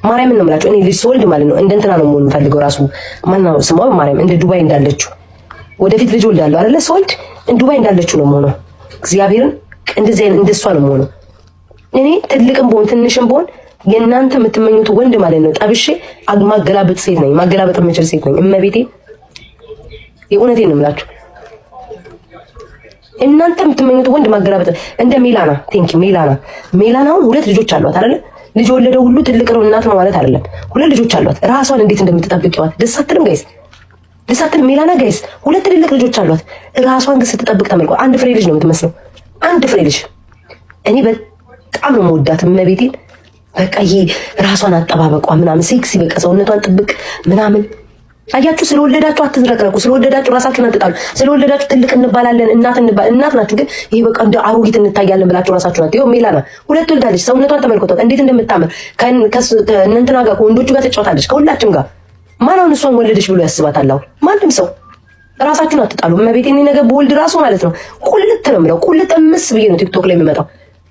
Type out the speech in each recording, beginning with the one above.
ማርያምን ነው የምላችሁ። እኔ ልጅ ስወልድ ማለት ነው እንደንትና ነው መሆን የምፈልገው። ራሱ ማነው ስሟ ማርያም እንደ ዱባይ እንዳለችው ወደፊት ልጅ ወልዳለሁ አይደለ? ስወልድ ዱባይ እንዳለችው ነው የምሆነው። እግዚአብሔርን እንደዚህ እንደሷ ነው የምሆነው። እኔ ትልቅም ብሆን ትንሽም ብሆን የእናንተ የምትመኙት ወንድ ማለት ነው ጠብሼ ማገላበጥ ሴት ነኝ። ማገላበጥ የምችል ሴት ነኝ። እመቤቴ የእውነቴን ነው የምላችሁ። እናንተ የምትመኙት ወንድ ማገላበጥ እንደ ሜላና ቴንኪ ሜላናውን 2 ልጆች አሏት አይደለ? ልጅ ወለደው ሁሉ ትልቅ ነው እናት ነው ማለት አይደለም። 2 ልጆች አሏት። ራሷን እንዴት እንደምትጠብቂዋት ደስ አትልም ጋይስ? ደስ አትልም? ሜላና ጋይስ 2 ትልቅ ልጆች አሏት። ራሷን ግን ስትጠብቅ ተመልኳ። አንድ ፍሬ ልጅ ነው የምትመስለው። አንድ ፍሬ ልጅ። እኔ በጣም ነው የምወዳት እመቤቴን። በቃ ይሄ ራሷን አጠባበቋ ምናምን ሴክሲ፣ በቃ ሰውነቷን ጥብቅ ምናምን። አያችሁ፣ ስለወለዳችሁ አትዝረክረኩ። ስለወለዳችሁ ራሳችሁን አትጣሉ። ስለወለዳችሁ ትልቅ እንባላለን እናት ናችሁ፣ ግን ይሄ በቃ እንደ አሮጊት እንታያለን ብላችሁ ራሳችሁን አትዩ። ሜላና 2 ወልዳለች። ሰውነቷን ተመልከቷት እንዴት እንደምታምር። ከእንትና ጋር ከወንዶቹ ጋር ትጫወታለች፣ ከሁላችም ጋር። ማን እሷን ወለደች ብሎ ያስባታል? አሁን ማንም ሰው። ራሳችሁን አትጣሉ። እመቤቴን ነገር በወልድ ራሱ ማለት ነው ቁልጥ ነው የምለው። ቁልጥ ምስ ብዬ ነው ቲክቶክ ላይ የሚመጣው።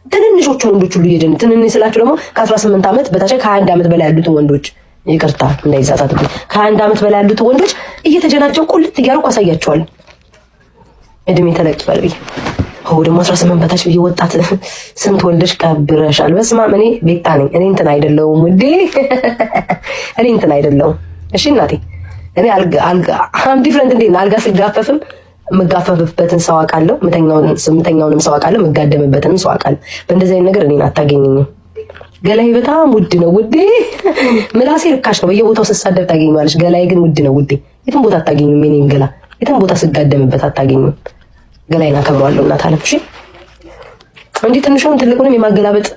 ትንንሾቹ ወንዶች ሁሉ እየጀን ትንንሽ ስላችሁ ደግሞ ከ18 ዓመት በታች ከ21 ዓመት በላይ ያሉት ወንዶች ይቅርታ እንዳይዛታቱብኝ ከ21 ዓመት በላይ ያሉት ወንዶች እየተጀናጀው ቁልጥ እያልኩ አሳያቸዋለሁ። እድሜ ተለቅ ይበል ብዬ ደግሞ 18 በታች ብዬ ወጣት ስንት ወልደሽ ቀብረሻል? በስመ አብ። እኔ ቤታ ነኝ። እኔ እንትን አይደለሁም ውዴ፣ እኔ እንትን አይደለሁም። እሺ እናቴ፣ እኔ አልጋ ዲፍረንት እንዴ አልጋ ስጋፈፍም መጋፈፍበትን ሰው አውቃለሁ። ምተኛውንም ሰው አውቃለሁ። መጋደምበትንም ሰው አውቃለሁ። በእንደዚህ አይነት ነገር እኔን አታገኘኝም። ገላይ በጣም ውድ ነው ውዴ። ምላሴ ርካሽ ነው። በየቦታው ስሳደብ ታገኘዋለሽ። ገላይ ግን ውድ ነው ውዴ። የትም ቦታ አታገኙም። የኔን ገላ የትም ቦታ ስጋደምበት አታገኙም። ገላይን አከብረዋለሁ እናት አለም። እሺ እንጂ ትንሹን ትልቁንም የማገላበጥ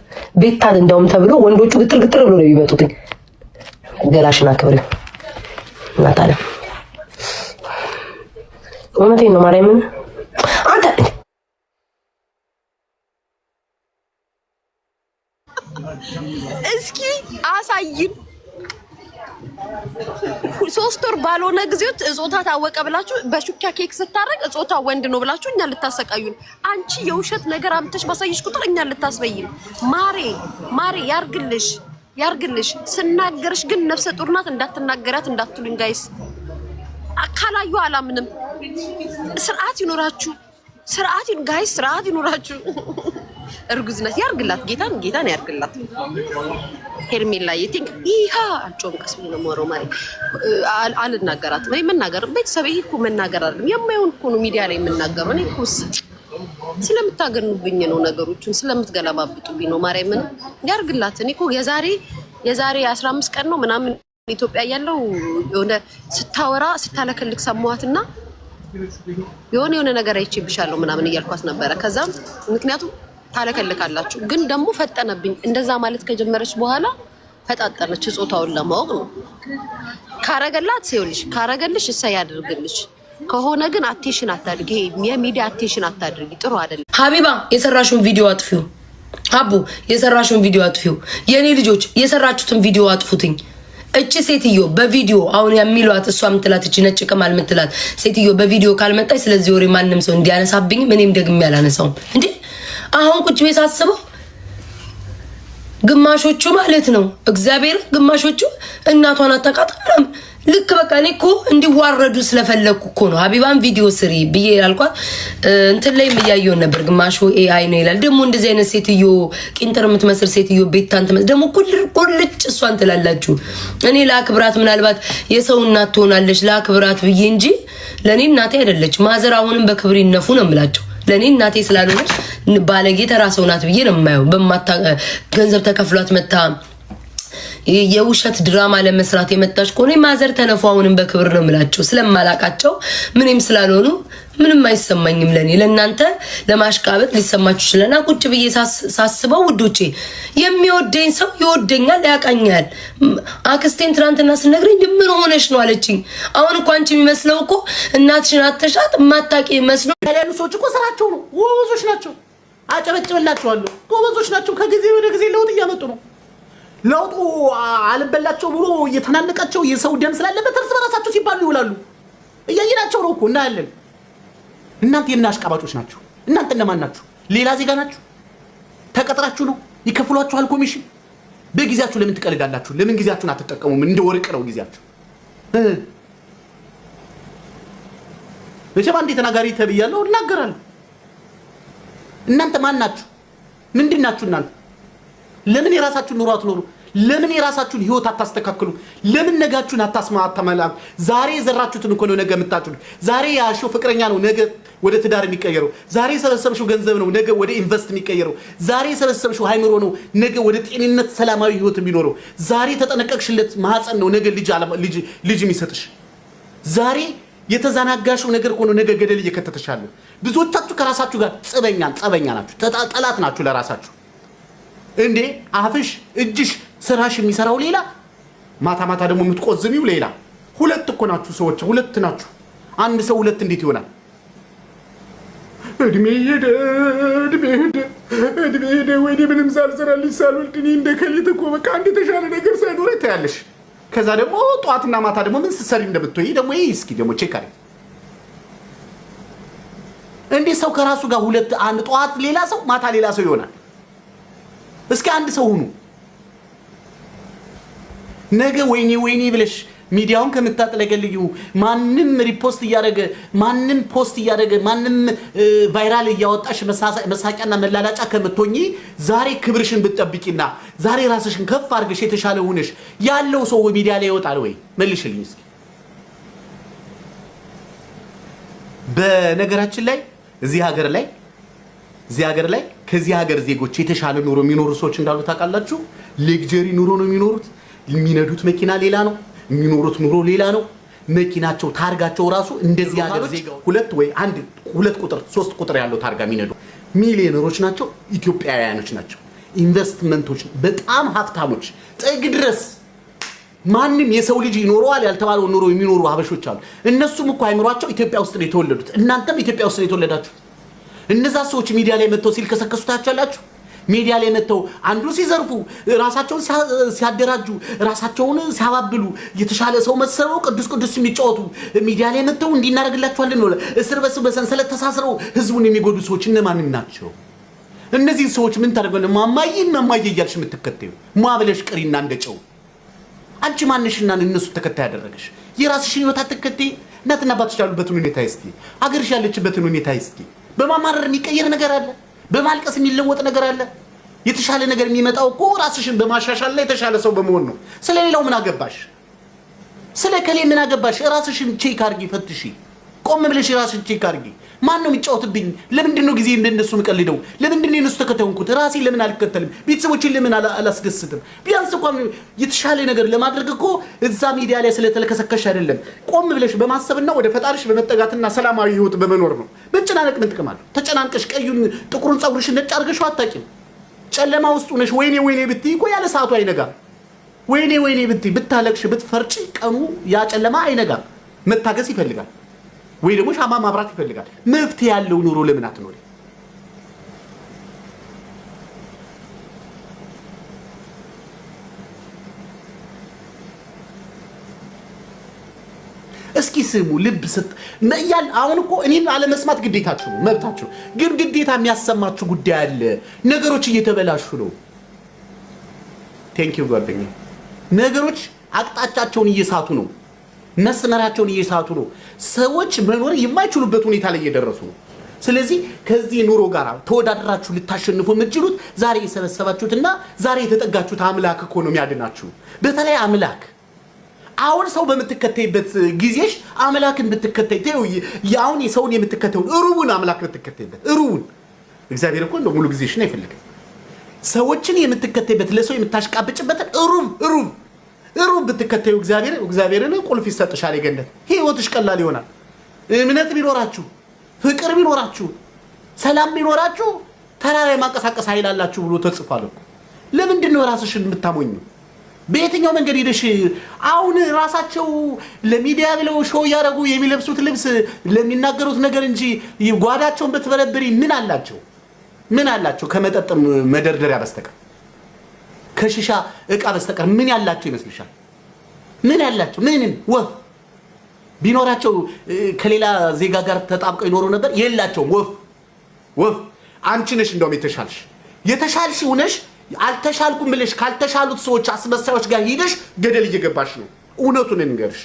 ቤታ እንደውም ተብሎ ወንዶቹ ግጥር ግጥር ብሎ ነው የሚመጡት። ገላሽን አክብሪው እናት አለም። እውነቴን ነው ማርያምን። አንተ እስኪ አሳይን። 3 ወር ባልሆነ ጊዜት እጾታ ታወቀ ብላችሁ በሹካ ኬክ ስታረቅ እጾታ ወንድ ነው ብላችሁ እኛ ልታሰቃዩን። አንቺ የውሸት ነገር አምጥተሽ ባሳይሽ ቁጥር እኛ ልታስበይን። ማሬ ያርግልሽ። ስናገርሽ ግን ነፍሰ ጡር ናት እንዳትናገራት እንዳትሉኝ ጋይስ። አካላዩ አላምንም። ስርዓት ይኖራችሁ ጋይስ፣ ስርዓት ይኖራችሁ። እርጉዝ ናት። ያርግላት፣ ጌታን ያርግላት። ሄርሜላ የቲንክ ይሃ አጮም ቀስም ነው ሞራው ማሪ አልናገራትም። ወይ መናገር ቤተሰብ ይሄ እኮ መናገር አይደለም የማይሆን እኮ ነው ሚዲያ ላይ የምናገረው። እኔ እኮ ስለምታገኑብኝ ነው ነገሮችን ስለምትገለባብጡብኝ ነው። ማርያምን ያርግላት። እኔ እኮ የዛሬ 15 ቀን ነው ምናምን ኢትዮጵያ ያለው የሆነ ስታወራ ስታለከልክ ሰማዋትና የሆነ ነገር አይቼብሻለሁ ምናምን እያልኳት ነበረ። ከዛም ምክንያቱም ታለከልካላችሁ፣ ግን ደግሞ ፈጠነብኝ። እንደዛ ማለት ከጀመረች በኋላ ፈጣጠነች። ጾታውን ለማወቅ ነው። ካረገላት ሲውልሽ ካረገልሽ እሰይ ያድርግልሽ። ከሆነ ግን አቴንሽን አታድርጊ። የሚዲያ አቴንሽን አታድርጊ። ጥሩ አይደለም። ሀቢባ የሰራሽውን ቪዲዮ አጥፊው። አቡ የሰራሽውን ቪዲዮ አጥፊው። የኔ ልጆች የሰራችሁትን ቪዲዮ አጥፉትኝ። እቺ ሴትዮ በቪዲዮ አሁን የሚሏት እሷ ምትላት እቺ ነጭ ቅማል ምትላት ሴትዮ በቪዲዮ ካልመጣች ስለዚህ ወሬ ማንም ሰው እንዲያነሳብኝ እኔም ደግሜ ያላነሳውም እንዴ። አሁን ቁጭ ቤት ሳስበው ግማሾቹ ማለት ነው እግዚአብሔር ግማሾቹ እናቷን አታቃጥለም። ልክ በቃ እኔ እኮ እንዲዋረዱ ስለፈለኩ እኮ ነው ሀቢባን ቪዲዮ ስሪ ብዬ ያልኳት። እንትን ላይ የሚያየውን ነበር። ግማሹ ኤአይ ነው ይላል። ደግሞ እንደዚህ አይነት ሴትዮ ቂንጥር የምትመስል ሴትዮ ቤታን ትመስል ደግሞ ቁልጭ እሷን ትላላችሁ። እኔ ለአክብራት ምናልባት የሰው እናት ትሆናለች ለአክብራት ብዬ እንጂ ለእኔ እናቴ አይደለች። ማዘር አሁንም በክብር ይነፉ ነው የምላቸው። ለእኔ እናቴ ስላልሆነች ባለጌ ተራ ሰው ናት ብዬ ነው የማየው። ገንዘብ ተከፍሏት መታ የውሸት ድራማ ለመስራት የመጣች ከሆነ ማዘር ተነፉ አሁንም በክብር ነው የምላቸው። ስለማላቃቸው ምንም ስላልሆኑ ምንም አይሰማኝም። ለእናንተ ለማሽቃበጥ ሊሰማችሁ ይችላልና ቁጭ ብዬ ሳስበው ውዶቼ የሚወደኝ ሰው ይወደኛል፣ ያቃኛል። አክስቴን ትናንትና ስነግረኝ ምን ሆነሽ ነው አለችኝ። አሁን እኮ አንቺ የሚመስለው እኮ እናትሽን አተሻት ማታቂ መስሎ ያሉ ሰዎች እኮ ስራቸው ነው። ጎበዞች ናቸው። አጨበጭብላችኋለሁ። ጎበዞች ናቸው። ከጊዜ ወደ ጊዜ ለውጥ እያመጡ ነው። ለውጡ አልበላቸው ብሎ እየተናነቃቸው የሰው ደም ስላለበት እርስ በራሳቸው ሲባሉ ይውላሉ። እያየናቸው ነው እኮ እናያለን። እናንተ የምን አሽቃባጮች ናችሁ? እናንተ እነማን ናችሁ? ሌላ ዜጋ ናችሁ? ተቀጥራችሁ ነው? ይከፍሏችኋል ኮሚሽን። በጊዜያችሁ ለምን ትቀልዳላችሁ? ለምን ጊዜያችሁን አትጠቀሙም? እንደ ወርቅ ነው ጊዜያችሁ። መቼም አንዴ ተናጋሪ ተብያለሁ እናገራለሁ። እናንተ ማን ናችሁ? ምንድን ናችሁ እናንተ? ለምን የራሳችሁን ኑሮ አትኖሩ? ለምን የራሳችሁን ህይወት አታስተካክሉ? ለምን ነጋችሁን አታስማማታመላም? ዛሬ የዘራችሁትን እኮ ነው ነገ የምታጭዱት። ዛሬ ያልሽው ፍቅረኛ ነው ነገ ወደ ትዳር የሚቀየረው። ዛሬ የሰበሰብሽው ገንዘብ ነው ነገ ወደ ኢንቨስት የሚቀየረው። ዛሬ የሰበሰብሽው ሃይምሮ ነው ነገ ወደ ጤንነት ሰላማዊ ህይወት የሚኖረው። ዛሬ ተጠነቀቅሽለት ማህፀን ነው ነገ ልጅ የሚሰጥሽ። ዛሬ የተዛናጋሽው ነገር እኮ ነው ነገ ገደል እየከተተሻለሁ። ብዙዎቻችሁ ከራሳችሁ ጋር ጸበኛ ናችሁ፣ ጠላት ናችሁ ለራሳችሁ። እንዴ አፍሽ እጅሽ ስራሽ የሚሰራው ሌላ፣ ማታ ደግሞ የምትቆዝሚው ሌላ። ሁለት እኮ ናችሁ ሰዎች፣ ሁለት ናችሁ። አንድ ሰው ሁለት እንዴት ይሆናል? እድሜ ሄደ ወይኔ ምንም ሳልሰራልሽ ሳልወልድ እኔ እንደ ከሊት እኮ በቃ አንድ የተሻለ ነገር ሳይኖር ታያለሽ። ከዛ ደግሞ ጧትና ማታ ደግሞ ምን ስትሰሪ እንደምትወይ ደግሞ እስኪ ደግሞ ቼክ አድርጊ። እንዴ ሰው ከራሱ ጋር ሁለት፣ አንድ ጧት ሌላ ሰው ማታ ሌላ ሰው ይሆናል? እስኪ አንድ ሰው ሁኑ። ነገ ወይኔ ብለሽ ሚዲያውን ከምታጥለገልዩ ማንም ሪፖስት እያደረገ ማንም ፖስት እያደረገ ማንም ቫይራል እያወጣሽ መሳቂያና መላላጫ ከምትሆኚ ዛሬ ክብርሽን ብትጠብቂና ዛሬ ራስሽን ከፍ አድርገሽ የተሻለ ሆነሽ ያለው ሰው ሚዲያ ላይ ይወጣል ወይ? መልሽልኝ እስኪ። በነገራችን ላይ እዚህ ሀገር ላይ ከዚህ ሀገር ዜጎች የተሻለ ኑሮ የሚኖሩ ሰዎች እንዳሉ ታውቃላችሁ? ሌግጀሪ ኑሮ ነው የሚኖሩት። የሚነዱት መኪና ሌላ ነው፣ የሚኖሩት ኑሮ ሌላ ነው። መኪናቸው ታርጋቸው ራሱ እንደዚህ ሀገር ዜጋው ሁለት ቁጥር 3 ቁጥር ያለው ታርጋ የሚነዱ ሚሊዮነሮች ናቸው፣ ኢትዮጵያውያኖች ናቸው። ኢንቨስትመንቶች በጣም ሀብታሞች ጥግ ድረስ ማንም የሰው ልጅ ይኖረዋል ያልተባለው ኑሮ የሚኖሩ ሀበሾች አሉ። እነሱም እኮ አይምሯቸው ኢትዮጵያ ውስጥ ነው የተወለዱት። እናንተም ኢትዮጵያ ውስጥ ነው የተወለዳችሁ። እነዛ ሰዎች ሚዲያ ላይ መጥተው ሲልከሰከሱ ታያላችሁ። ሚዲያ ላይ መጥተው አንዱ ሲዘርፉ፣ ራሳቸውን ሲያደራጁ፣ ራሳቸውን ሲያባብሉ፣ የተሻለ ሰው መሰለው ቅዱስ የሚጫወቱ ሚዲያ ላይ መጥተው እንዲናረግላችኋለን ነው እስር በሰንሰለት ተሳስረው ህዝቡን የሚጎዱ ሰዎች እነማን ናቸው? እነዚህ ሰዎች ምን ታደርገው? ማማዬ እያልሽ የምትከተዩ ማብለሽ ቅሪና እንደጨው። አንቺ ማንሽና እነሱ ተከታይ ያደረገሽ? የራስሽን ህይወት አትከተይ። እናትና አባትሽ ያሉበትን ሁኔታ እስቲ፣ ሀገርሽ ያለችበትን ሁኔታ እስቲ። በማማረር የሚቀየር ነገር አለ? በማልቀስ የሚለወጥ ነገር አለ? የተሻለ ነገር የሚመጣው እኮ ራስሽን በማሻሻል ላይ የተሻለ ሰው በመሆን ነው። ስለሌላው ምን አገባሽ? ስለ ከሌ ምን አገባሽ? ራስሽን ቼክ አድርጊ፣ ፈትሺ። ቆም ብለሽ ራስሽን ቼክ አድርጊ። ማን ነው የሚጫወትብኝ? ለምንድን ነው ጊዜ እንደነሱ የምቀልደው? ለምንድን ነው እነሱ ተከታዩንኩት? ራሴን ለምን አልከተልም? ቤተሰቦችን ለምን አላስደስትም? ቢያንስ እንኳን የተሻለ ነገር ለማድረግ እኮ እዛ ሚዲያ ላይ ስለተለከሰከሽ አይደለም። ቆም ብለሽ በማሰብና ወደ ፈጣሪሽ በመጠጋትና ሰላማዊ ህይወት በመኖር ነው። መጨናነቅ ምን ጥቅም አለው? ተጨናንቀሽ ቀዩን ጥቁሩን ፀጉርሽን ነጭ አድርገሽው አታውቂም። ጨለማ ውስጥ ሆነሽ ወይኔ ብትይ እኮ ያለ ሰዓቱ አይነጋም። ወይኔ ብትይ ብታለቅሽ ብትፈርጪ ቀኑ ያ ጨለማ አይነጋም። መታገስ ይፈልጋል ወይ ደግሞ ሻማ ማብራት ይፈልጋል። መፍትሄ ያለው ኑሮ ለምን አትኖሪ? እስኪ ስሙ፣ ልብ ስጥ መያል። አሁን እኮ እኔን አለመስማት ግዴታችሁ ነው፣ መብታችሁ። ግን ግዴታ የሚያሰማችሁ ጉዳይ አለ። ነገሮች እየተበላሹ ነው። ቴንክ ዩ ጓደኛ። ነገሮች አቅጣጫቸውን እየሳቱ ነው፣ መስመራቸውን እየሳቱ ነው። ሰዎች መኖር የማይችሉበት ሁኔታ ላይ እየደረሱ ነው። ስለዚህ ከዚህ ኑሮ ጋር ተወዳድራችሁ ልታሸንፉ የምትችሉት ዛሬ የሰበሰባችሁትና ዛሬ የተጠጋችሁት አምላክ እኮ ነው የሚያድናችሁ። በተለይ አምላክ አሁን ሰው በምትከተይበት ጊዜሽ አምላክን ብትከተይ ተው። ያውን የሰውን የምትከተውን ሩቡን አምላክ ብትከተይበት ሩቡን እግዚአብሔር እኮ እንደው ሙሉ ጊዜሽን አይፈልግም። ሰዎችን የምትከተይበት ለሰው የምታሽቃብጭበትን ሩብ ብትከተዩ እግዚአብሔርን ቁልፍ ይሰጥሻል። የገነት ህይወትሽ ቀላል ይሆናል። እምነት ቢኖራችሁ፣ ፍቅር ቢኖራችሁ፣ ሰላም ቢኖራችሁ ተራራ የማንቀሳቀስ ኃይል አላችሁ ብሎ ተጽፏል እኮ። ለምንድን ነው ራስሽን የምታሞኙ? በየትኛው መንገድ ሄደሽ አሁን ራሳቸው ለሚዲያ ብለው ሾው ያደረጉ የሚለብሱት ልብስ ለሚናገሩት ነገር እንጂ ጓዳቸውን በተበረበሪ ምን አላቸው? ከመጠጥ መደርደሪያ በስተቀር ከሽሻ እቃ በስተቀር ምን ያላቸው ይመስልሻል? ምን ያላቸው? ምንም ወፍ ቢኖራቸው ከሌላ ዜጋ ጋር ተጣብቀው ይኖሩ ነበር። የላቸውም። ወፍ አንቺ ነሽ እንደውም የተሻልሽ ሆነሽ አልተሻልኩም ብለሽ ካልተሻሉት ሰዎች አስመሳዮች ጋር ሄደሽ ገደል እየገባሽ ነው። እውነቱን እንገርሽ